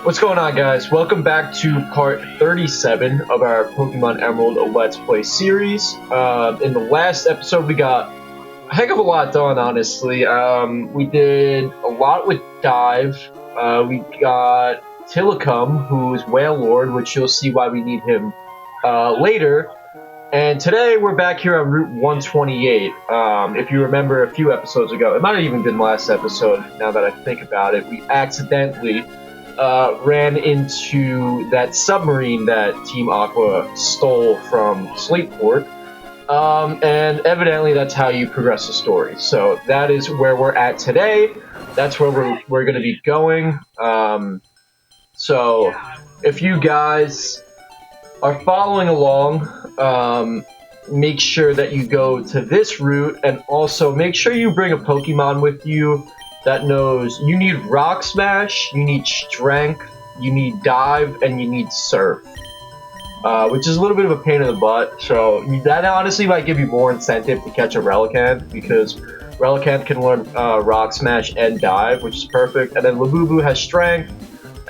What's going on, guys? Welcome back to part 37 of our Pokemon Emerald Let's Play series. In the last episode, we got a heck of a lot done, honestly. We did a lot with Dive. We got Tillicum, who's Whale Lord, which you'll see why we need him later. And today, we're back here on Route 128. If you remember a few episodes ago, it might have even been last episode, now that I think about it, we accidentally ran into that submarine that Team Aqua stole from Slateport, and evidently that's how you progress the story. So that is where we're at today. That's where we're going to be going. So if you guys are following along, make sure that you go to this route, and also make sure you bring a Pokemon with you that knows you need Rock Smash, you need Strength, you need Dive, and you need Surf. Which is a little bit of a pain in the butt, so that honestly might give you more incentive to catch a Relicanth, because Relicanth can learn Rock Smash and Dive, which is perfect, and then Labubu has Strength,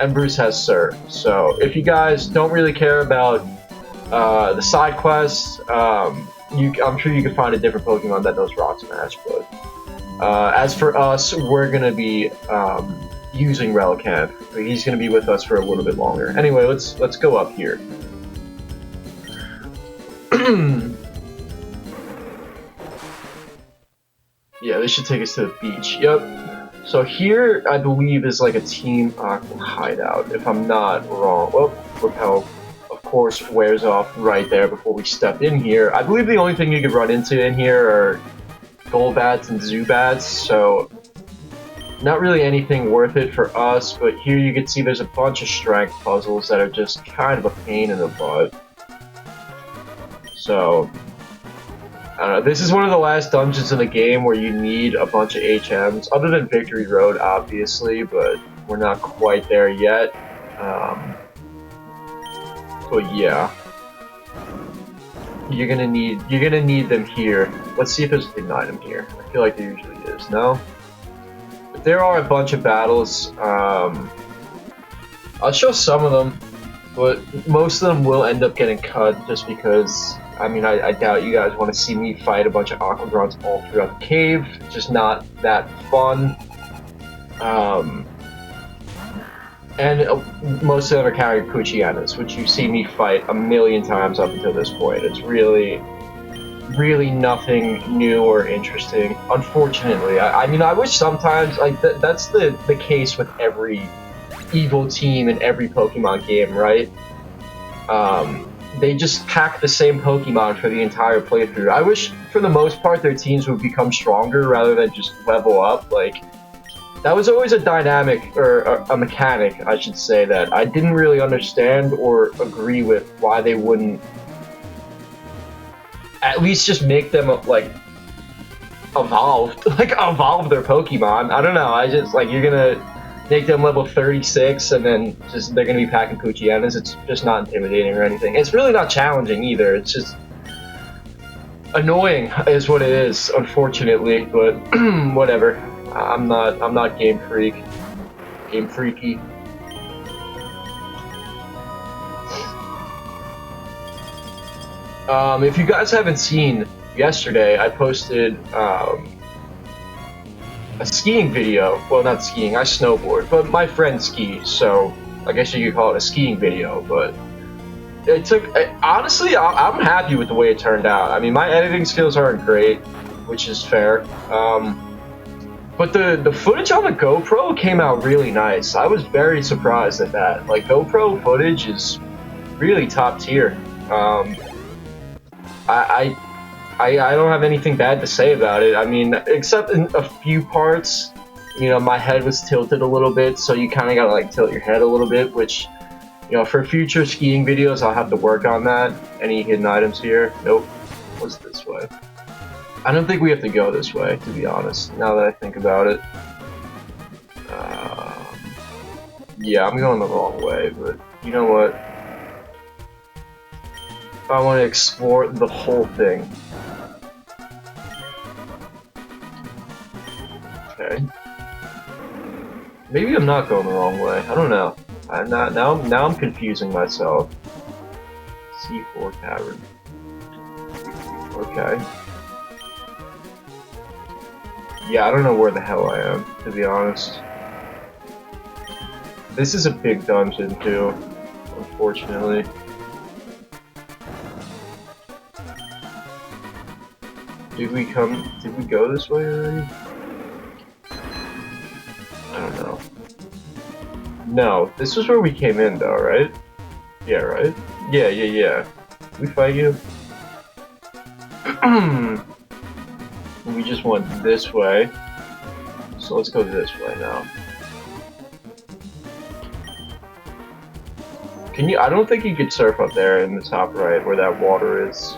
and Bruce has Surf. So if you guys don't really care about the side quests, I'm sure you can find a different Pokemon that knows Rock Smash, but as for us, we're going to be using Relicanth. He's going to be with us for a little bit longer. Anyway, let's go up here. Yeah, this should take us to the beach. Yep. So here, I believe, is like a Team Aqua hideout, if I'm not wrong. Well, Repel, of course, wears off right there before we step in here. I believe the only thing you could run into in here are Golbats and Zubats, so not really anything worth it for us, but here you can see there's a bunch of strength puzzles that are just kind of a pain in the butt. So, I don't know, this is one of the last dungeons in the game where you need a bunch of HMs, other than Victory Road, obviously, but we're not quite there yet. But yeah. You're gonna need them here. Let's see if there's a hidden item here. I feel like there usually is. No? But there are a bunch of battles. I'll show some of them, but most of them will end up getting cut just because, I mean, I doubt you guys want to see me fight a bunch of Aquadrons all throughout the cave. It's just not that fun. And most of them are carrying Poochyena, which you see me fight a million times up until this point. It's really nothing new or interesting, unfortunately. I mean, I wish sometimes, like, that's the case with every evil team in every Pokemon game, right? They just pack the same Pokemon for the entire playthrough. I wish, for the most part, their teams would become stronger rather than just level up, like... That was always a dynamic, or a mechanic, I should say, that I didn't really understand or agree with why they wouldn't at least just make them, like, evolve their Pokemon. I don't know, I just, like, you're gonna make them level 36 and then just, they're gonna be packing Poochyenas. It's just not intimidating or anything. It's really not challenging either, it's just annoying is what it is, unfortunately, but whatever. I'm not game freaky. If you guys haven't seen, yesterday I posted a skiing video. Well, not skiing, I snowboard, but my friend skis, so I guess you could call it a skiing video, but it took, honestly, I'm happy with the way it turned out. I mean, my editing skills aren't great, which is fair. But the footage on the GoPro came out really nice. I was very surprised at that. Like, GoPro footage is really top tier. I don't have anything bad to say about it. I mean, except in a few parts, you know, my head was tilted a little bit, so you kind of gotta, like, tilt your head a little bit, which, you know, for future skiing videos, I'll have to work on that. Any hidden items here? Nope. What's this way? I don't think we have to go this way, to be honest, now that I think about it. Yeah, I'm going the wrong way, but you know what? I want to explore the whole thing. Okay. Maybe I'm not going the wrong way. I don't know. I'm not now I'm confusing myself. C4 cavern. Okay. Yeah, I don't know where the hell I am, to be honest. This is a big dungeon too, unfortunately. Did we go this way already? I don't know. No, this was where we came in though, right? Yeah, right? Yeah. We fight you? We just went this way. So let's go this way now. Can you? I don't think you could surf up there in the top right where that water is.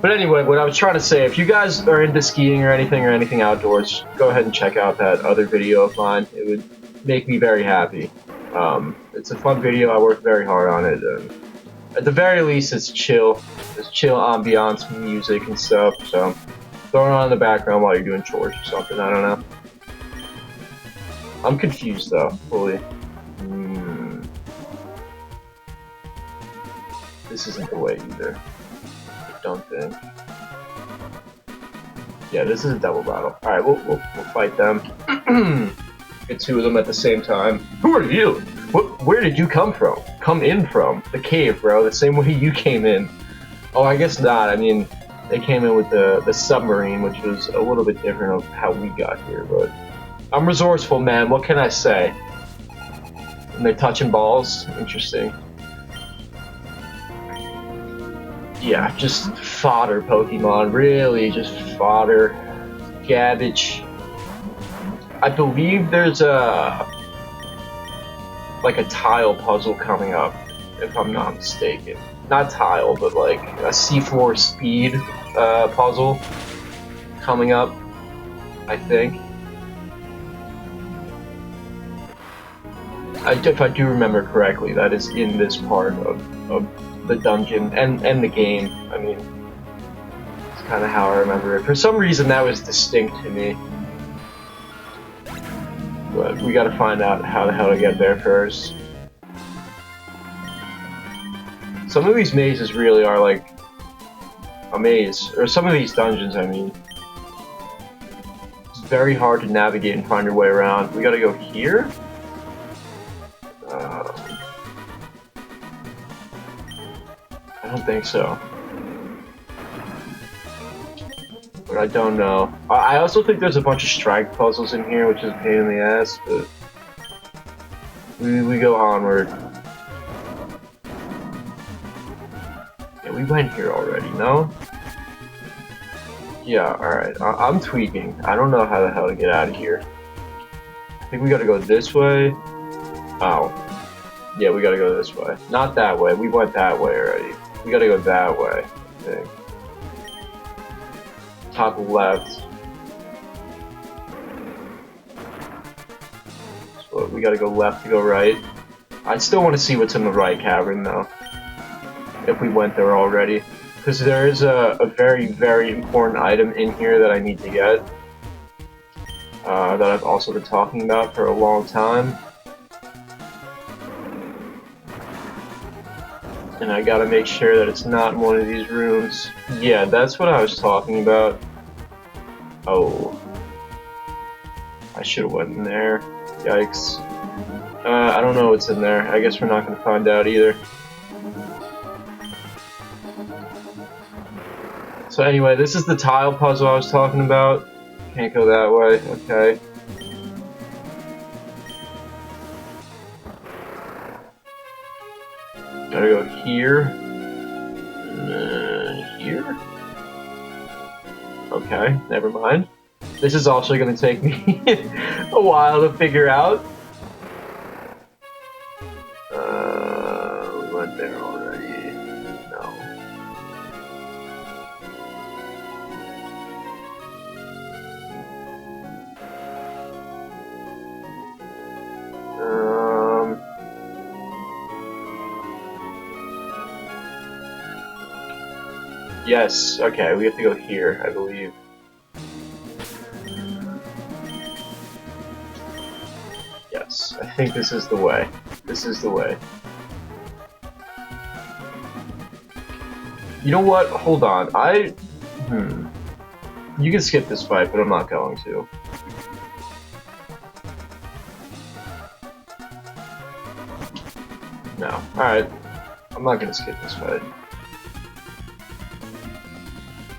But anyway, what I was trying to say, if you guys are into skiing or anything outdoors, go ahead and check out that other video of mine. It would make me very happy. It's a fun video. I worked very hard on it. At the very least, it's chill. There's chill ambiance, music and stuff. So throw it on in the background while you're doing chores or something. I don't know. I'm confused though, fully. This isn't the way either. I don't think. Yeah, this is a double battle. Alright, we'll fight them. Get two of them at the same time. Who are you? Where did you come from? Come in from? The cave, bro. The same way you came in. Oh, I guess not. I mean, they came in with the submarine, which was a little bit different of how we got here, but I'm resourceful, man. What can I say? And they're touching balls? Interesting. Yeah, just fodder Pokemon. Really, just fodder. Garbage. I believe there's like a tile puzzle coming up, if I'm not mistaken. Not tile, but like a C4 speed puzzle coming up, I think. If I do remember correctly, that is in this part of the dungeon and the game. I mean, it's kind of how I remember it. For some reason, that was distinct to me. But we gotta find out how the hell to get there first. Some of these mazes really are like a maze, or some of these dungeons, I mean. It's very hard to navigate and find your way around. We gotta go here? I don't think so. But I don't know. I also think there's a bunch of strike puzzles in here, which is a pain in the ass, but we go onward. Yeah, we went here already, no? Yeah, alright. I'm tweaking. I don't know how the hell to get out of here. I think we gotta go this way. Oh. Yeah, we gotta go this way. Not that way. We went that way already. We gotta go that way, I think. Top left. So we gotta go left to go right. I still want to see what's in the right cavern though. If we went there already. Because there is a very, very important item in here that I need to get. That I've also been talking about for a long time. And I gotta make sure that it's not in one of these rooms. Yeah, that's what I was talking about. Oh. I should've went in there. Yikes. I don't know what's in there. I guess we're not gonna find out either. So anyway, this is the tile puzzle I was talking about. Can't go that way, okay. Gotta go here. And then here? Okay, never mind. This is also gonna take me a while to figure out. We went there already. No. Yes, okay, we have to go here, I believe. Yes, I think this is the way. This is the way. You know what? Hold on. You can skip this fight, but I'm not going to. No. Alright. I'm not gonna skip this fight.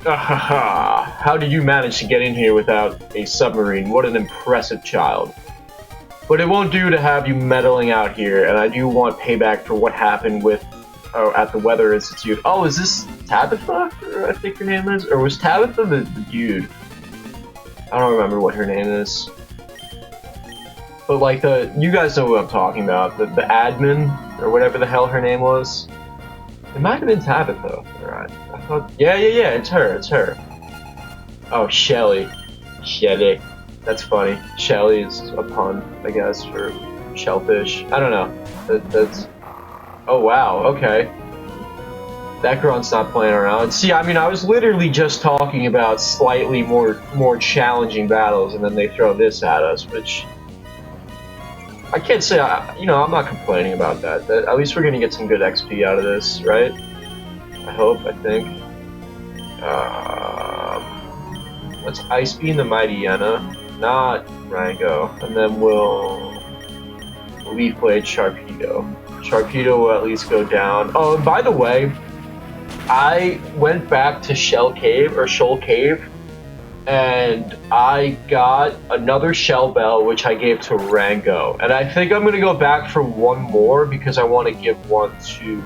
How did you manage to get in here without a submarine? What an impressive child. But it won't do to have you meddling out here, and I do want payback for what happened with at the Weather Institute. Oh, is this Tabitha? I think her name is? Or was Tabitha the dude? I don't remember what her name is. But like you guys know what I'm talking about. The admin, or whatever the hell her name was. It might have been Tabitha. Alright. I thought, yeah, it's her. Oh, Shelly. Shelly. That's funny. Shelly is a pun, I guess, for shellfish. I don't know. That's... Oh, wow, okay. That grunt's not playing around. See, I mean, I was literally just talking about slightly more challenging battles, and then they throw this at us, which... I can't say, I'm not complaining about that. At least we're gonna get some good XP out of this, right? I hope, I think. Let's Ice Beam the Mighty Yenna, not Rango, and then we'll Leaf Blade Sharpedo. Sharpedo will at least go down. Oh, and by the way, I went back to Shoal Cave, and I got another Shell Bell, which I gave to Rango. And I think I'm going to go back for one more, because I want to give one to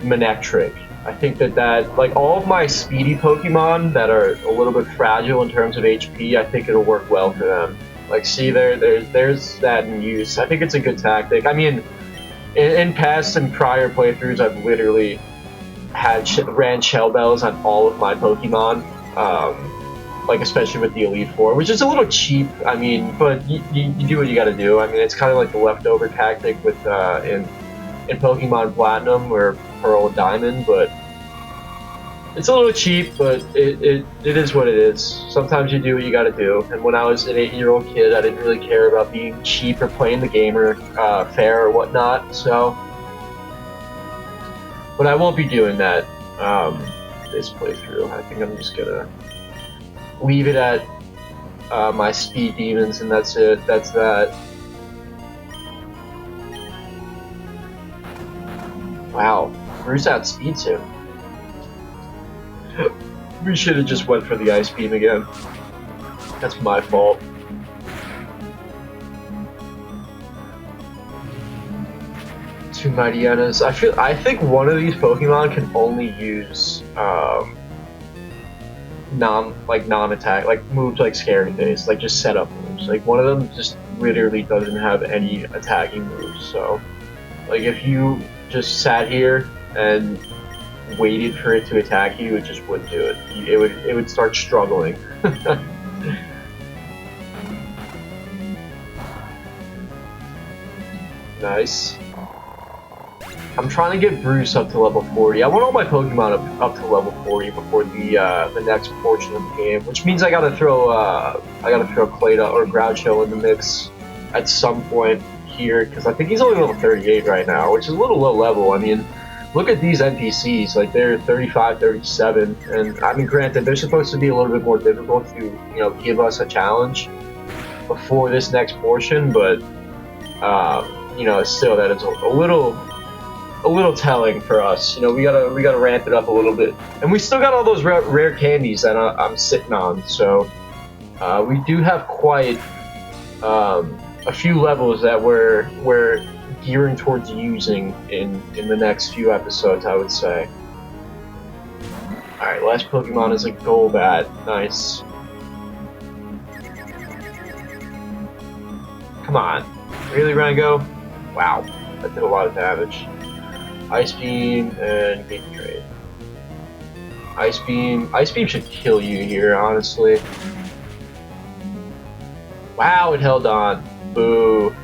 Manectric. I think that, like, all of my speedy Pokemon that are a little bit fragile in terms of HP, I think it'll work well for them. Like, see, there's that in use. I think it's a good tactic. I mean, in past and prior playthroughs, I've literally ran Shell Bells on all of my Pokemon, like especially with the Elite Four, which is a little cheap. I mean, but you do what you gotta do. I mean, it's kind of like the leftover tactic with in Pokemon Platinum or Pearl and Diamond, but it's a little cheap. But it is what it is. Sometimes you do what you gotta do. And when I was an 8-year-old kid, I didn't really care about being cheap or playing the game or fair or whatnot. So. But I won't be doing that this playthrough. I think I'm just gonna leave it at my speed demons, and that's it. That's that. Wow, Bruce outspeeds him. We should have just went for the Ice Beam again. That's my fault. Two Mighty Yennas. I think one of these Pokemon can only use non-attack, like moves like Scary Face, like just setup moves. Like one of them just literally doesn't have any attacking moves. So, like if you just sat here and waited for it to attack you, it just wouldn't do it. It would start struggling. Nice. I'm trying to get Bruce up to level 40. I want all my Pokemon up to level 40 before the next portion of the game, which means I gotta throw Claydol or Groucho in the mix at some point here, because I think he's only level 38 right now, which is a little low level. I mean, look at these NPCs, like they're 35, 37, and I mean, granted, they're supposed to be a little bit more difficult to give us a challenge before this next portion, but still, that is a little telling for us. We gotta ramp it up a little bit, and we still got all those rare candies that I'm sitting on. So we do have quite a few levels that we're gearing towards using in the next few episodes, I would say. All right, last Pokemon is a Golbat. Nice. Come on, really, Rango? Wow, that did a lot of damage. Ice Beam and Big Trade. Ice Beam should kill you here, honestly. Wow, it held on. Boo.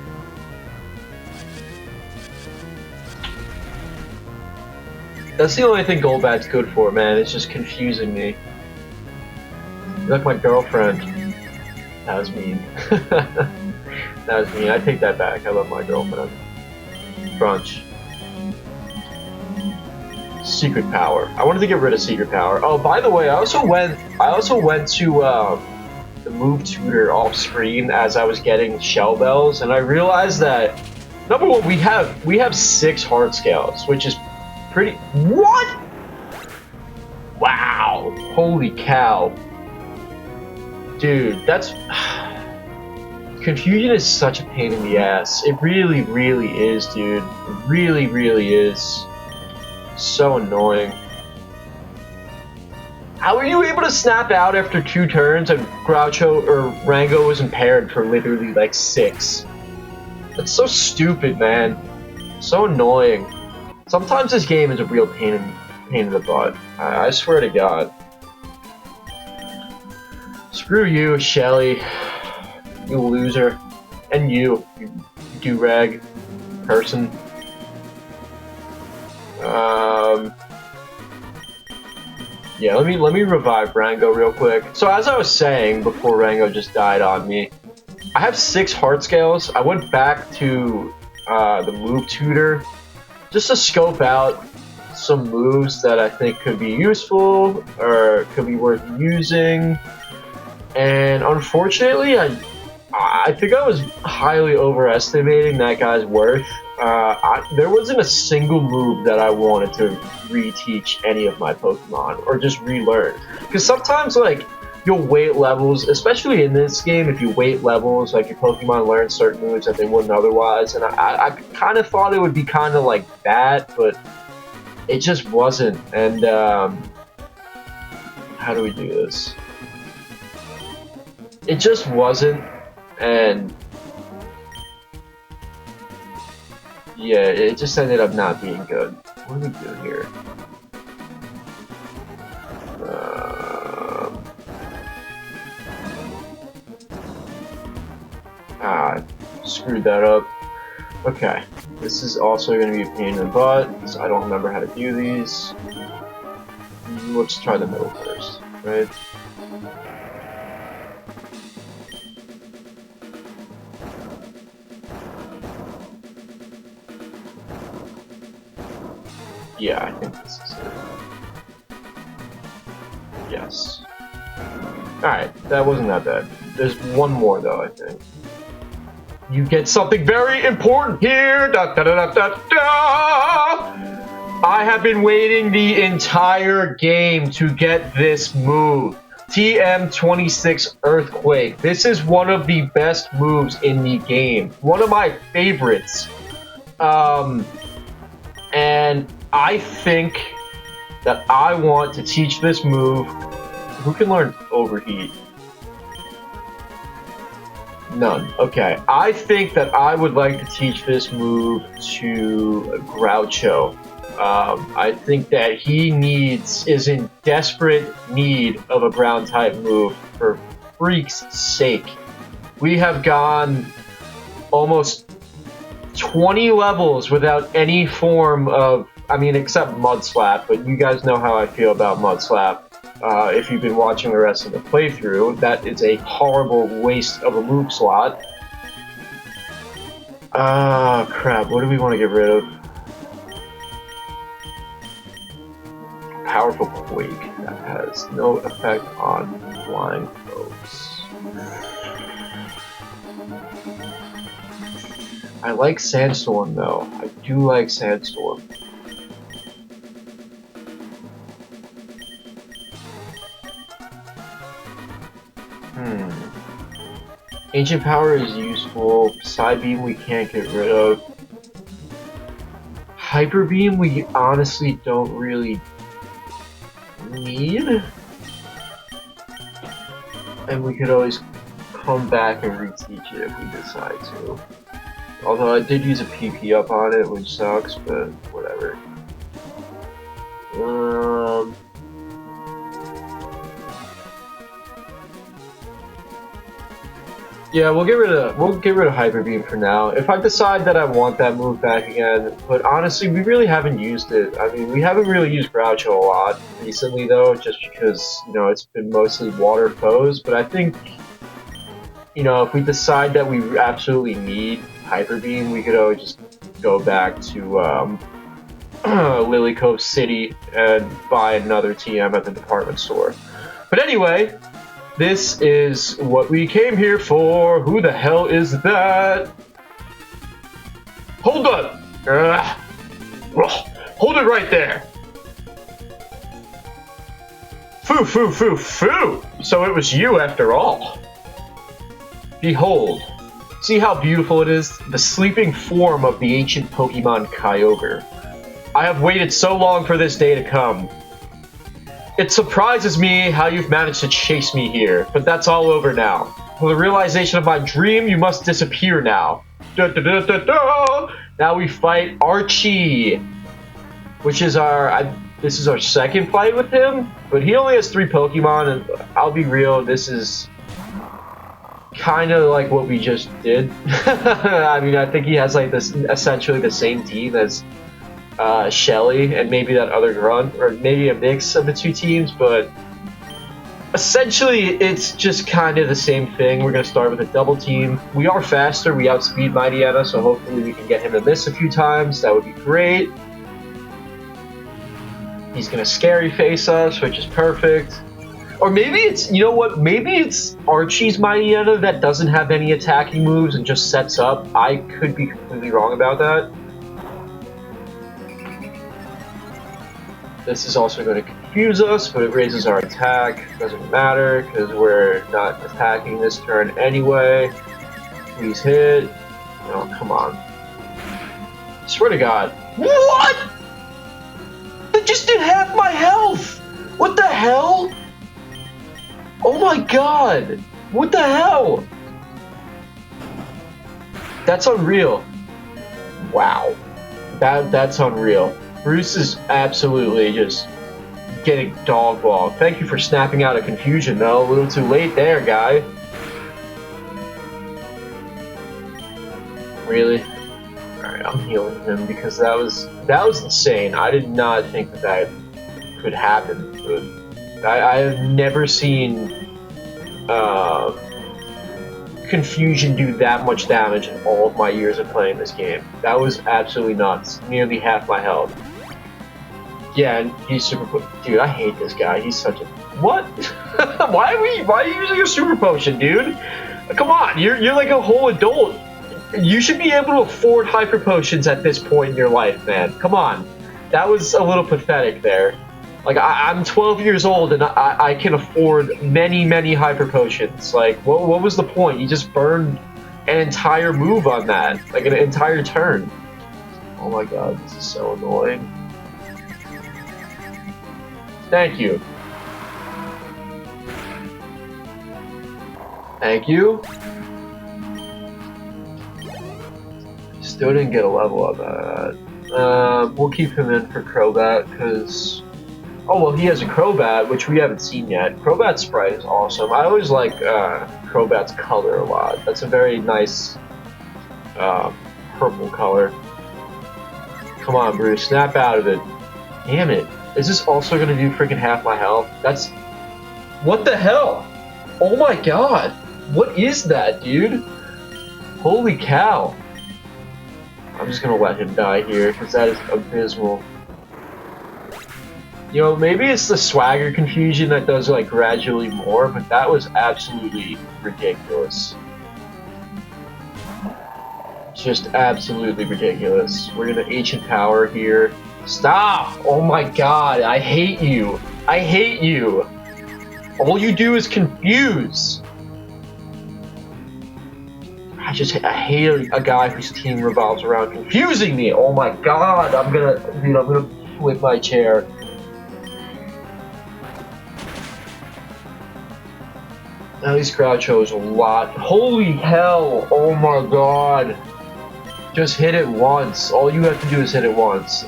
That's the only thing Golbat's good for, man. It's just confusing me. You're like my girlfriend. That was mean. That was mean. I take that back. I love my girlfriend. Crunch. Secret power. I wanted to get rid of secret power. Oh, by the way, I also went to the move tutor off screen as I was getting shell bells, and I realized that number one, we have 6 heart scales, which is pretty. What? Wow! Holy cow! Dude, that's confusion is such a pain in the ass. It really, really is, dude. It really, really is. So annoying. How are you able to snap out after 2 turns and Groucho or Rango was impaired for literally like 6? That's so stupid, man. So annoying. Sometimes this game is a real pain in the butt. I swear to God. Screw you, Shelly. You loser. And you do-rag person. Yeah, let me revive Rango real quick. So as I was saying before Rango just died on me, I have 6 heart scales. I went back to the move tutor just to scope out some moves that I think could be useful or could be worth using. And unfortunately, I think I was highly overestimating that guy's worth. There wasn't a single move that I wanted to reteach any of my Pokemon or just relearn. Because sometimes, like, you'll wait levels, especially in this game, if you wait levels, like your Pokemon learn certain moves that they wouldn't otherwise. And I kind of thought it would be kind of like that, but it just wasn't. And how do we do this? It just wasn't. And yeah, it just ended up not being good. What do we do here? Screwed that up. Okay, this is also going to be a pain in the butt, because I don't remember how to do these. Let's try the middle first, right? Yeah, I think this is it. Yes. Alright, that wasn't that bad. There's one more though, I think. You get something very important here! Da, da, da, da, da, da. I have been waiting the entire game to get this move. TM26 Earthquake. This is one of the best moves in the game. One of my favorites. And I think that I want to teach this move. Who can learn Overheat? None. Okay. I think that I would like to teach this move to Groucho. I think that he is in desperate need of a ground type move, for freak's sake. We have gone almost 20 levels without any form of, I mean, except Mud Slap, but you guys know how I feel about Mud Slap. If you've been watching the rest of the playthrough, that is a horrible waste of a move slot. Crap, what do we want to get rid of? Powerful Quake. That has no effect on flying foes. I like Sandstorm though. I do like Sandstorm. Ancient Power is useful. Side Beam we can't get rid of. Hyper Beam we honestly don't really need. And we could always come back and reteach it if we decide to. Although I did use a PP up on it, which sucks, but whatever. Yeah, we'll get rid of Hyper Beam for now. If I decide that I want that move back again, but honestly, we really haven't used it. I mean, we haven't really used Groucho a lot recently, though, just because, you know, it's been mostly water foes. But I think you know, if we decide that we absolutely need Hyper Beam, we could always just go back to Lily Cove City and buy another TM at the department store. But anyway, this is what we came here for. Who the hell is that? Hold up! Hold it right there! Foo, foo, foo, foo! So it was you after all. Behold. See how beautiful it is? The sleeping form of the ancient Pokemon Kyogre. I have waited so long for this day to come. It surprises me how you've managed to chase me here, but that's all over now. For the realization of my dream, you must disappear now. Da, da, da, da, da. Now we fight Archie, which is this is our second fight with him, but he only has 3 Pokemon, and I'll be real, this is kind of like what we just did. I mean, I think he has like this essentially the same team as Shelly and maybe that other grunt, or maybe a mix of the 2 teams, but essentially it's just kind of the same thing. We're going to start with a double team. We are faster, we outspeed Mighty Anna, so hopefully we can get him to miss a few times. That would be great. He's going to scary face us, which is perfect. Or maybe it's, you know what, maybe it's Archie's Mighty Anna that doesn't have any attacking moves and just sets up. I could be completely wrong about that. This is also going to confuse us, but it raises our attack. Doesn't matter, because we're not attacking this turn anyway. Please hit. Oh, come on. Swear to God. What?! It just did half my health! What the hell? Oh my God! What the hell? That's unreal. Wow. That's unreal. Bruce is absolutely just getting dog walked. Thank you for snapping out of confusion, though. A little too late there, guy. Really? Alright, I'm healing him because that was insane. I did not think that could happen. I have never seen confusion do that much damage in all of my years of playing this game. That was absolutely nuts. Nearly half my health. Yeah, and he's super... Dude, I hate this guy. He's such a... What? Why are you using a super potion, dude? Come on, you're like a whole adult. You should be able to afford hyper potions at this point in your life, man. Come on. That was a little pathetic there. Like, I'm 12 years old, and I can afford many, many hyper potions. Like, what was the point? You just burned an entire move on that. Like, an entire turn. Oh my God, this is so annoying. Thank you. Thank you. Still didn't get a level up at that. We'll keep him in for Crobat, because... Oh, well, he has a Crobat, which we haven't seen yet. Crobat's sprite is awesome. I always like Crobat's color a lot. That's a very nice purple color. Come on, Bruce, snap out of it. Damn it. Is this also going to do freaking half my health? That's... What the hell? Oh my God. What is that, dude? Holy cow. I'm just going to let him die here, because that is abysmal. You know, maybe it's the swagger confusion that does, like, gradually more, but that was absolutely ridiculous. Just absolutely ridiculous. We're gonna Ancient Power here. Stop! Oh my God, I hate you. I hate you. All you do is confuse. I hate a guy whose team revolves around confusing me. Oh my God, I'm gonna flip my chair. At least Groucho is a lot. Holy hell! Oh my God! Just hit it once. All you have to do is hit it once.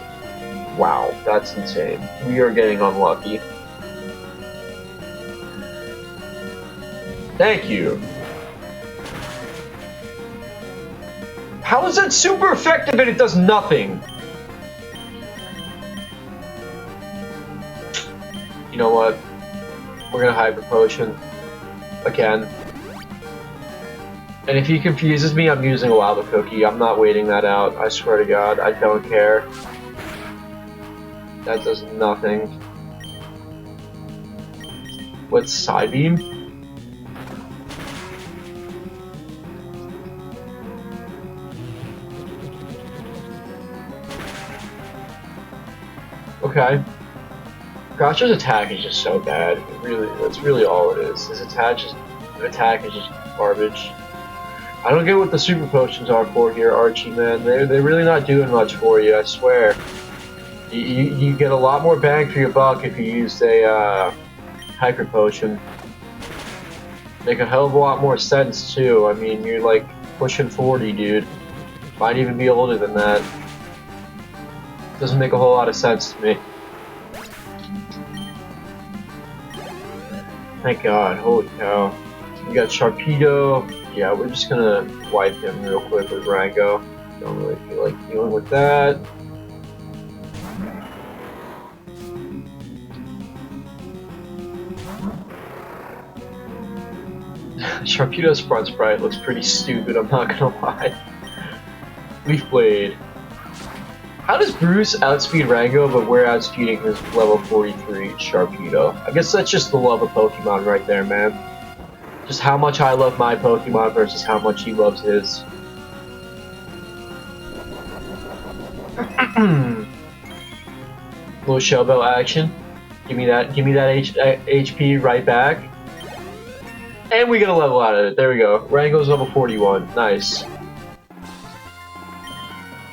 Wow, that's insane. We are getting unlucky. Thank you. How is that super effective and it does nothing? You know what? We're gonna Hyper Potion. Again. And if he confuses me, I'm using a lava cookie. I'm not waiting that out. I swear to God, I don't care. That does nothing. What's side beam? Okay. Gotcha's attack is just so bad. That's really all it is. His attack is just garbage. I don't get what the super potions are for here, Archie, man. They're really not doing much for you, I swear. You get a lot more bang for your buck if you used a hyper potion. Make a hell of a lot more sense too. I mean, you're like pushing 40, dude. Might even be older than that. Doesn't make a whole lot of sense to me. Thank God, holy cow. We got Sharpedo. Yeah, we're just gonna wipe him real quick with Rango. Don't really feel like dealing with that. Sharpedo's front sprite looks pretty stupid, I'm not gonna lie. Leaf Blade. How does Bruce outspeed Rango, but we're outspeeding his level 43 Sharpedo? I guess that's just the love of Pokemon right there, man. Just how much I love my Pokemon versus how much he loves his. Little Shell Bell action. Give me that HP right back. And we get a level out of it. There we go. Rango's level 41. Nice.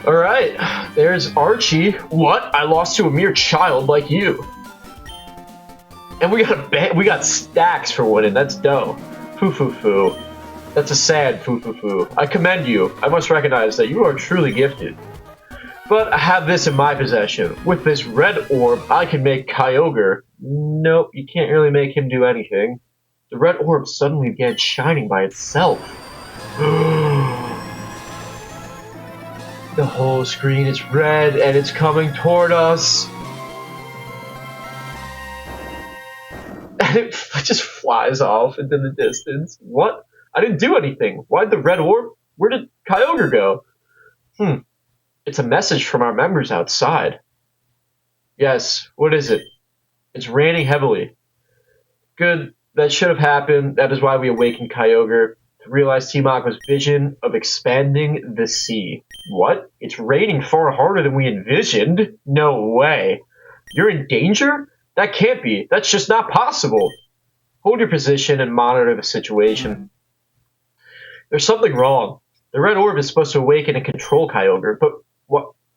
Alright, there's Archie. What? I lost to a mere child like you. And we got stacks for winning. That's dope. Foo foo foo. That's a sad foo foo foo. I commend you. I must recognize that you are truly gifted. But I have this in my possession. With this red orb, I can make Kyogre. Nope, you can't really make him do anything. The red orb suddenly began shining by itself. The whole screen is red and it's coming toward us. And it just flies off into the distance. What? I didn't do anything. Why'd the red orb? Where did Kyogre go? It's a message from our members outside. Yes, what is it? It's raining heavily. Good, that should have happened. That is why we awakened Kyogre. To realize T-Magma's vision of expanding the sea. What? It's raining far harder than we envisioned? No way. You're in danger? That can't be. That's just not possible. Hold your position and monitor the situation. There's something wrong. The red orb is supposed to awaken and control Kyogre, but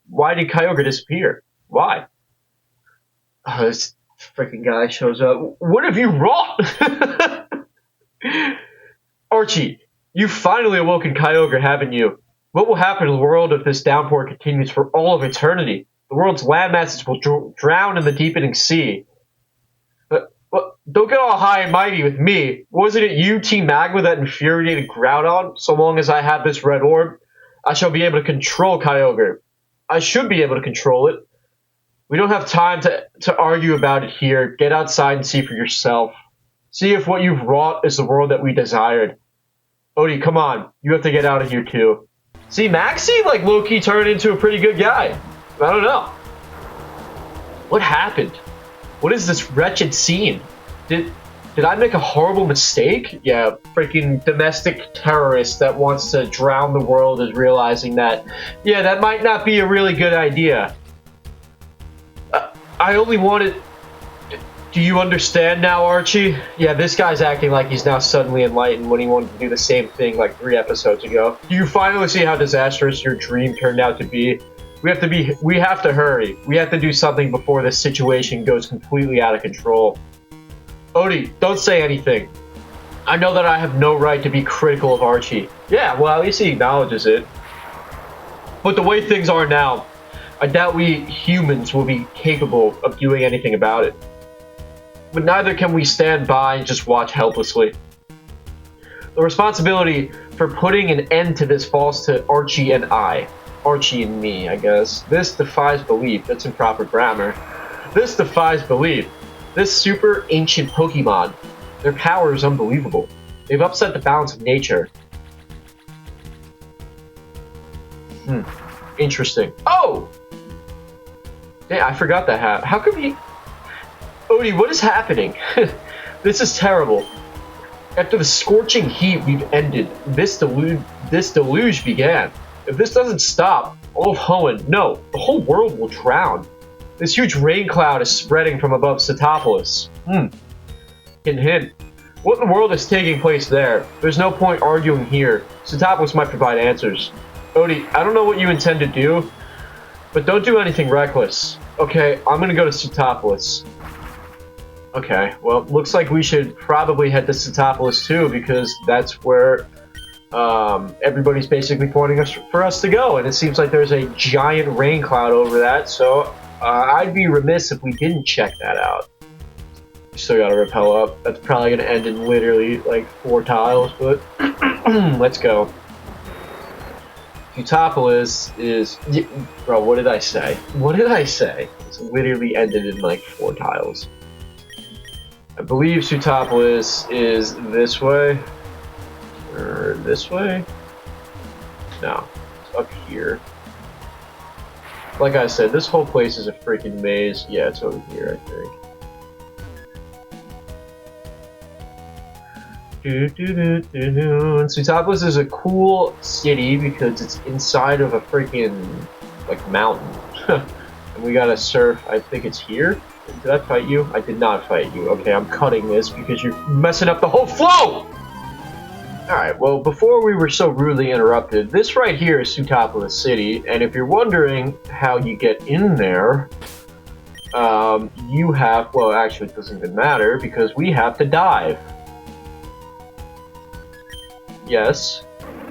why did Kyogre disappear? Why? Oh, this freaking guy shows up. What have you wrought? Archie, you've finally awoken Kyogre, haven't you? What will happen to the world if this downpour continues for all of eternity? The world's land masses will drown in the deepening sea. Don't get all high and mighty with me. Wasn't it you, Team Magma, that infuriated Groudon? So long as I have this red orb, I shall be able to control Kyogre. I should be able to control it. We don't have time to argue about it here. Get outside and see for yourself. See if what you've wrought is the world that we desired. Odie, come on. You have to get out of here, too. See, Maxie, like, low-key turned into a pretty good guy. I don't know. What happened? What is this wretched scene? Did I make a horrible mistake? Yeah, freaking domestic terrorist that wants to drown the world is realizing that, yeah, that might not be a really good idea. I only wanted... Do you understand now, Archie? Yeah, this guy's acting like he's now suddenly enlightened when he wanted to do the same thing like 3 episodes ago. Do you finally see how disastrous your dream turned out to be? We have to hurry. We have to do something before this situation goes completely out of control. Odie, don't say anything. I know that I have no right to be critical of Archie. Yeah, well, at least he acknowledges it. But the way things are now, I doubt we humans will be capable of doing anything about it. But neither can we stand by and just watch helplessly. The responsibility for putting an end to this falls to Archie and I. Archie and me, I guess. This defies belief. That's improper grammar. This defies belief. This super ancient Pokemon. Their power is unbelievable. They've upset the balance of nature. Interesting. Oh! Yeah, I forgot that How could we... Odie, what is happening? This is terrible. After the scorching heat we've ended, this deluge began. If this doesn't stop, all of Hoenn, no, the whole world will drown. This huge rain cloud is spreading from above Setopolis. Hint, hint. What in the world is taking place there? There's no point arguing here. Setopolis might provide answers. Odie, I don't know what you intend to do, but don't do anything reckless. Okay, I'm gonna go to Setopolis. Okay, well, looks like we should probably head to Setopolis too, because that's where everybody's basically pointing us for us to go, and it seems like there's a giant rain cloud over that, so I'd be remiss if we didn't check that out. Still gotta rappel up. That's probably gonna end in literally like 4 tiles, but let's go. Setopolis is... Bro, what did I say? What did I say? It's literally ended in like 4 tiles. I believe Setopolis is this way. Or this way? No. It's up here. Like I said, this whole place is a freaking maze. Yeah, it's over here, I think. Setopolis is a cool city because it's inside of a freaking, like, mountain. And we gotta surf, I think it's here? Did I fight you? I did not fight you. Okay, I'm cutting this because you're messing up the whole flow! Alright, well, before we were so rudely interrupted, this right here is Setopolis City, and if you're wondering how you get in there, you have, well, actually it doesn't even matter, because we have to dive. Yes,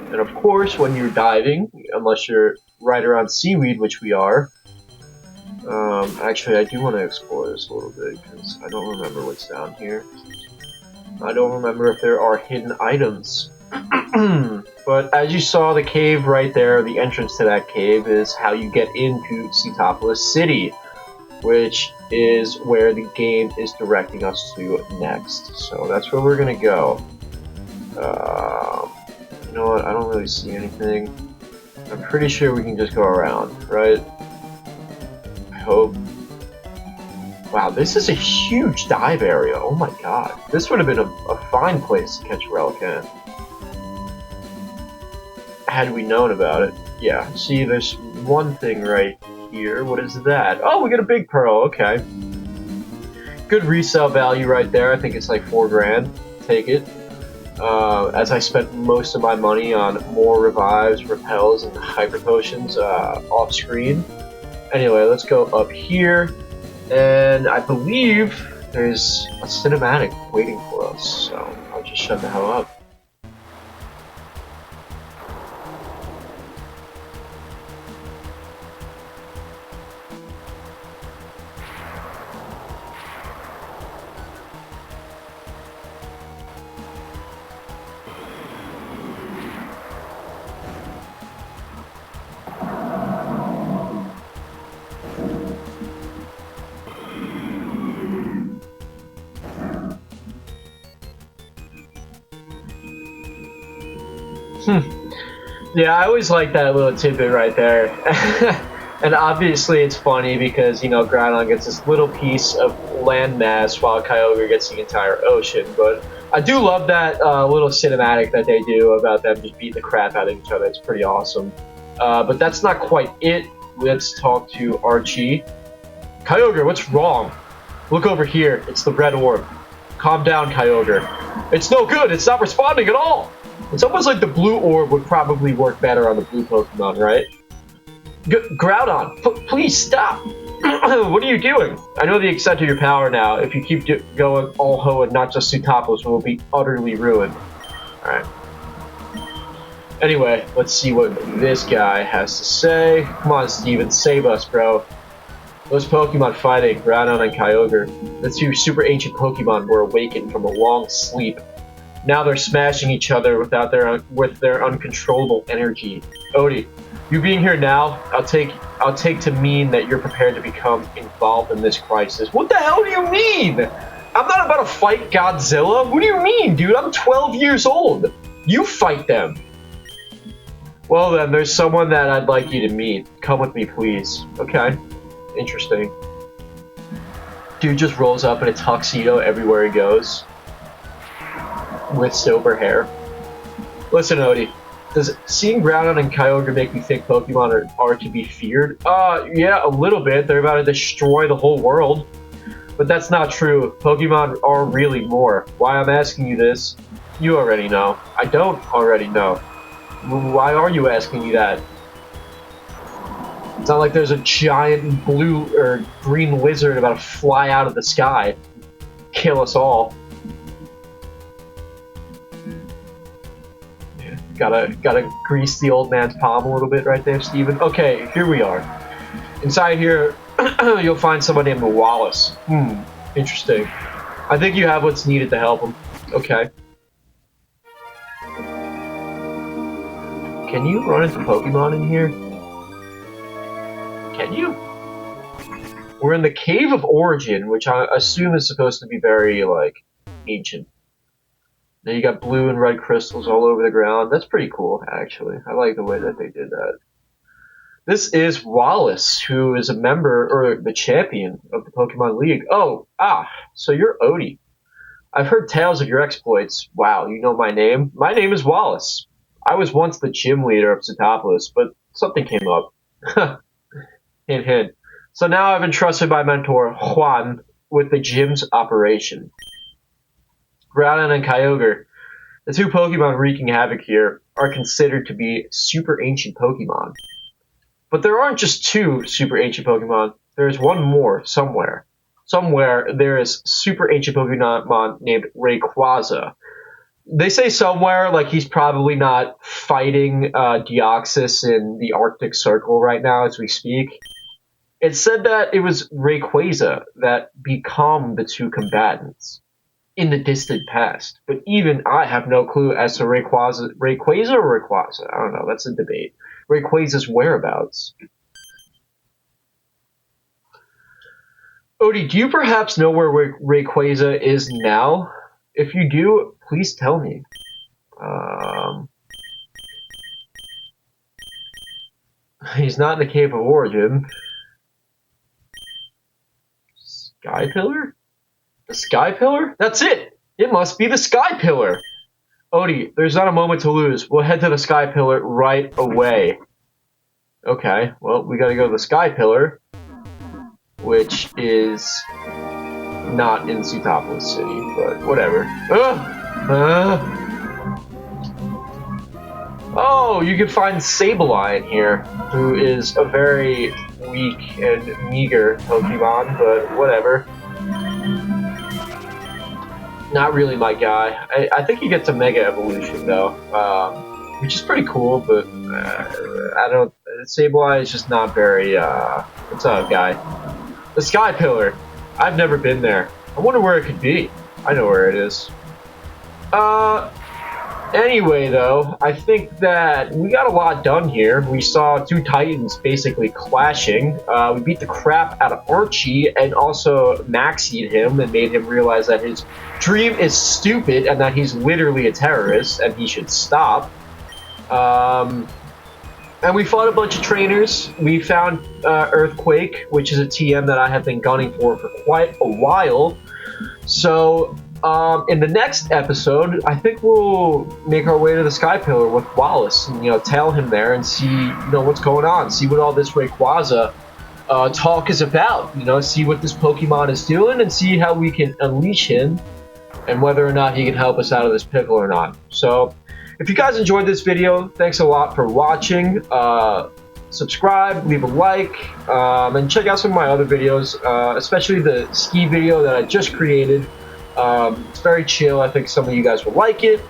and of course, when you're diving, unless you're right around seaweed, which we are, actually, I do want to explore this a little bit, because I don't remember what's down here. I don't remember if there are hidden items. But as you saw, the cave right there, the entrance to that cave, is how you get into Setopolis City, which is where the game is directing us to next. So that's where we're going to go. You know what? I don't really see anything. I'm pretty sure we can just go around, right? I hope. Wow, this is a huge dive area. Oh my god. This would have been a fine place to catch Relican. Had we known about it. Yeah, see, there's one thing right here. What is that? Oh, we get a big pearl. Okay. Good resale value right there. I think it's like 4 grand. Take it. As I spent most of my money on more revives, repels, and hyper potions off screen. Anyway, let's go up here, and I believe there's a cinematic waiting for us, so I'll just shut the hell up. Yeah, I always like that little tidbit right there. And obviously it's funny because, you know, Groudon gets this little piece of landmass while Kyogre gets the entire ocean. But I do love that little cinematic that they do about them just beating the crap out of each other. It's pretty awesome. But that's not quite it. Let's talk to Archie. Kyogre, what's wrong? Look over here. It's the red orb. Calm down, Kyogre. It's no good. It's not responding at all. It's almost like the blue orb would probably work better on the blue Pokemon, right? Groudon, please stop! What are you doing? I know the extent of your power now. If you keep going all Hoenn, not just Setopolis, will be utterly ruined. Alright. Anyway, let's see what this guy has to say. Come on, Steven, save us, bro. Those Pokemon fighting, Groudon and Kyogre, the 2 super ancient Pokemon were awakened from a long sleep. Now they're smashing each other with their uncontrollable energy. Odie, you being here now, I'll take to mean that you're prepared to become involved in this crisis. What the hell do you mean? I'm not about to fight Godzilla. What do you mean, dude? I'm 12 years old. You fight them. Well then, there's someone that I'd like you to meet. Come with me, please. Okay. Interesting. Dude just rolls up in a tuxedo everywhere he goes. With silver hair. Listen, Odie. Does seeing Groudon and Kyogre make you think Pokemon are to be feared? Yeah, a little bit. They're about to destroy the whole world. But that's not true. Pokemon are really more. Why I'm asking you this, you already know. I don't already know. Why are you asking me that? It's not like there's a giant blue or green lizard about to fly out of the sky. Kill us all. Yeah, gotta grease the old man's palm a little bit right there, Steven. Okay, here we are. Inside here, you'll find someone named Wallace. Interesting. I think you have what's needed to help him. Okay. Can you run into Pokemon in here? Can you? We're in the Cave of Origin, which I assume is supposed to be very, like, ancient. Now you got blue and red crystals all over the ground. That's pretty cool, actually. I like the way that they did that. This is Wallace, who is a member, or the champion, of the Pokemon League. Oh, so you're Odie. I've heard tales of your exploits. Wow, you know my name? My name is Wallace. I was once the gym leader of Cetopolis, but something came up. Hint, hint. So now I've entrusted my mentor, Juan, with the gym's operation. Groudon and Kyogre, the two Pokemon wreaking havoc here, are considered to be super ancient Pokemon. But there aren't just two super ancient Pokemon. There's one more somewhere. Somewhere there is super ancient Pokemon named Rayquaza. They say somewhere like he's probably not fighting Deoxys in the Arctic Circle right now as we speak. It said that it was Rayquaza that became the two combatants in the distant past. But even I have no clue as to Rayquaza or Rayquaza. I don't know. That's a debate. Rayquaza's whereabouts. Odie, do you perhaps know where Rayquaza is now? If you do, please tell me. He's not in the Cave of Origin. Sky Pillar? The Sky Pillar? That's it! It must be the Sky Pillar! Odie, there's not a moment to lose. We'll head to the Sky Pillar right away. Okay, well, we gotta go to the Sky Pillar, which is not in Cetopolis City, but whatever. Oh, you can find Sableye here, who is a very weak and meager Pokemon, but whatever. Not really my guy. I think he gets a Mega Evolution, though, which is pretty cool, but I don't... Sableye is just not very... what's up, guy? The Sky Pillar. I've never been there. I wonder where it could be. I know where it is. Anyway, though, I think that we got a lot done here. We saw two Titans basically clashing. We beat the crap out of Archie and also maxied him and made him realize that his dream is stupid and that he's literally a terrorist and he should stop. And we fought a bunch of trainers. We found Earthquake, which is a TM that I have been gunning for quite a while. So, in the next episode, I think we'll make our way to the Sky Pillar with Wallace and, tail him there and see, what's going on. See what all this Rayquaza talk is about. See what this Pokemon is doing and see how we can unleash him and whether or not he can help us out of this pickle or not. So, if you guys enjoyed this video, thanks a lot for watching. Subscribe, leave a like, and check out some of my other videos, especially the ski video that I just created. It's very chill. I think some of you guys will like it.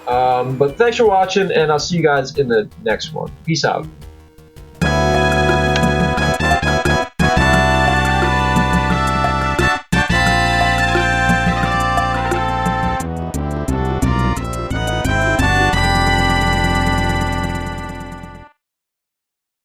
But thanks for watching, and I'll see you guys in the next one. Peace out.